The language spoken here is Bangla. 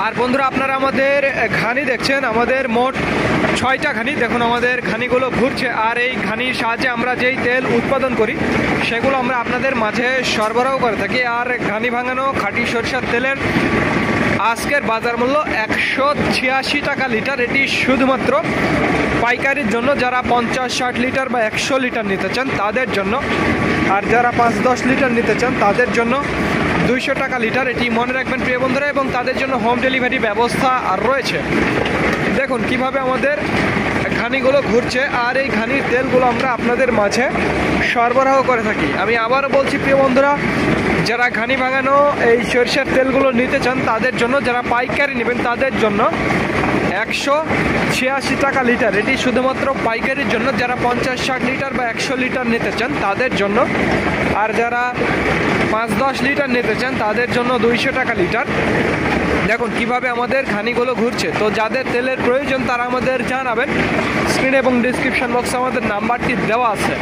আর বন্ধুরা আপনারা আমাদের ঘানি দেখছেন, আমাদের মোট 6টা ঘানি। দেখুন আমাদের ঘানিগুলো ঘুরছে, আর এই ঘানির সাহায্যে আমরা যেই তেল উৎপাদন করি সেগুলো আমরা আপনাদের মাঝে সরবরাহ করে থাকি। আর ঘানি ভাঙানো খাঁটি সরিষার তেলের আজকের বাজার মূল্য 186 টাকা লিটার। এটি শুধুমাত্র পাইকারির জন্য, যারা 50-60 লিটার বা 100 লিটার নিতে চান তাদের জন্য। আর যারা 5-10 লিটার নিতে চান তাদের জন্য 200 টাকা লিটার। এটি মনে রাখবেন প্রিয় বন্ধুরা, এবং তাদের জন্য হোম ডেলিভারি ব্যবস্থা আর রয়েছে। দেখুন কিভাবে আমাদের ঘানিগুলো ঘুরছে, আর এই ঘানির তেলগুলো আমরা আপনাদের মাঝে সরবরাহ করে থাকি। আমি আবারও বলছি প্রিয় বন্ধুরা, যারা ঘানি ভাঙানো এই সরিষার তেলগুলো নিতে চান তাদের জন্য, যারা পাইকারি নেবেন তাদের জন্য 186 টাকা লিটার। এটি শুধুমাত্র পাইকারির জন্য, যারা 50-60 লিটার বা 100 লিটার নিতে চান তাদের জন্য। আর যারা 5-10 লিটার নিতে চান তাদের জন্য 200 টাকা লিটার। দেখুন কিভাবে আমাদের ঘানিগুলো ঘুরছে। তো যাদের তেলের প্রয়োজন তারা আমাদের জানাবেন। স্ক্রিন এবং ডিসক্রিপশন বক্সে আমাদের নাম্বারটি দেওয়া আছে।